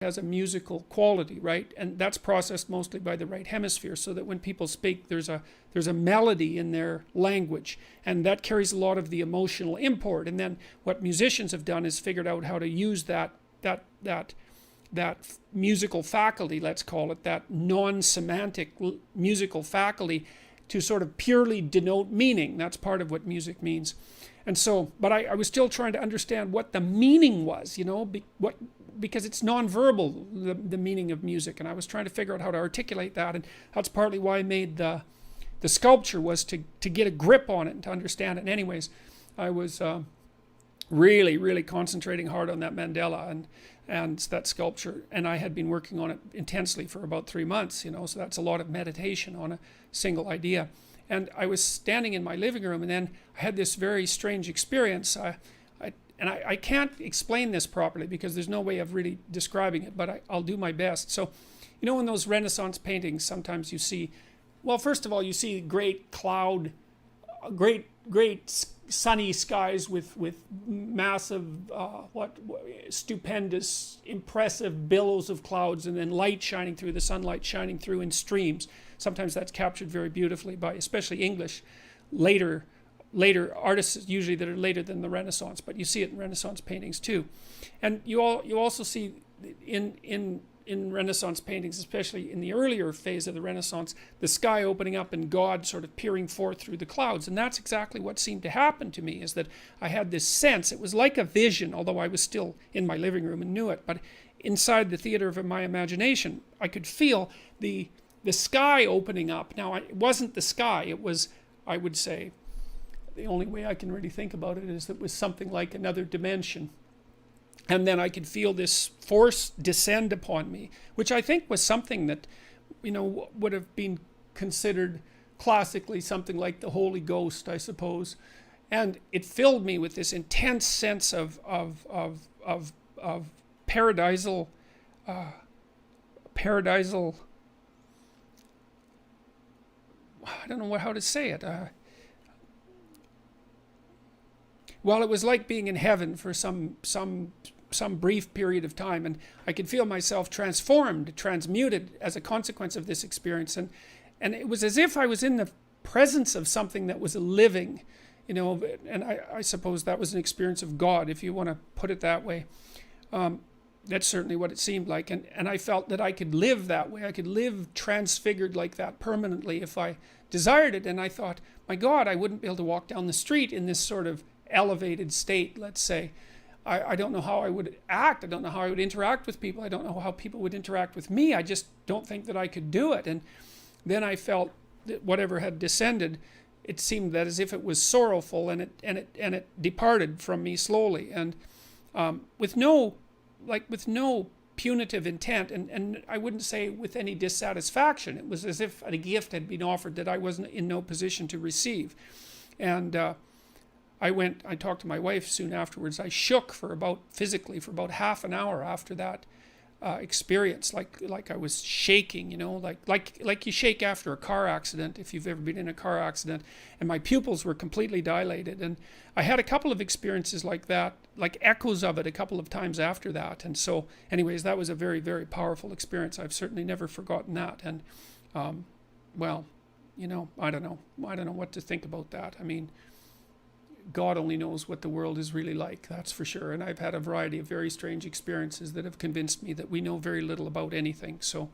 has a musical quality, right? And that's processed mostly by the right hemisphere, so that when people speak, there's a melody in their language, and that carries a lot of the emotional import. And then what musicians have done is figured out how to use that musical faculty, let's call it, that non-semantic musical faculty, to sort of purely denote meaning. That's part of what music means. And so, but I was still trying to understand what the meaning was, because it's nonverbal, the meaning of music, and I was trying to figure out how to articulate that, and that's partly why I made the sculpture, was to get a grip on it and to understand it. And anyways, I was really, really concentrating hard on that mandala and that sculpture, and I had been working on it intensely for about 3 months, so that's a lot of meditation on a single idea. And I was standing in my living room, and then I had this very strange experience. I can't explain this properly because there's no way of really describing it, but I'll do my best. So, in those Renaissance paintings, sometimes you see, well, first of all, you see great cloud, great sunny skies with massive, stupendous, impressive billows of clouds, and then light shining through, the sunlight shining through in streams. Sometimes that's captured very beautifully by especially English later artists, usually that are later than the Renaissance, but you see it in Renaissance paintings too. And you also see in Renaissance paintings, especially in the earlier phase of the Renaissance, the sky opening up and God sort of peering forth through the clouds. And that's exactly what seemed to happen to me, is that I had this sense. It was like a vision, although I was still in my living room and knew it, but inside the theater of my imagination, I could feel the sky opening up. Now, it wasn't the sky. It was, I would say, the only way I can really think about it is it was something like another dimension. And then I could feel this force descend upon me, which I think was something that, would have been considered classically something like the Holy Ghost, I suppose. And it filled me with this intense sense of paradisal, I don't know how to say it. Well, it was like being in heaven for some brief period of time, and I could feel myself transformed, transmuted as a consequence of this experience, and it was as if I was in the presence of something that was living, and I suppose that was an experience of God, if you want to put it that way. That's certainly what it seemed like, and I felt that I could live that way. I could live transfigured like that permanently if I desired it. And I thought, my God, I wouldn't be able to walk down the street in this sort of elevated state, let's say. I don't know how I would act. I don't know how I would interact with people. I don't know how people would interact with me. I just don't think that I could do it. And then I felt that whatever had descended, it seemed that as if it was sorrowful, and it departed from me slowly, and with no punitive intent, and I wouldn't say with any dissatisfaction. It was as if a gift had been offered that I wasn't in no position to receive. And I talked to my wife soon afterwards. I shook physically for about half an hour after that experience, like I was shaking, like you shake after a car accident, if you've ever been in a car accident. And my pupils were completely dilated, and I had a couple of experiences like that, like echoes of it, a couple of times after that. And so anyways, that was a very, very powerful experience. I've certainly never forgotten that. And well, I don't know what to think about that. I mean, God only knows what the world is really like, that's for sure. And I've had a variety of very strange experiences that have convinced me that we know very little about anything. So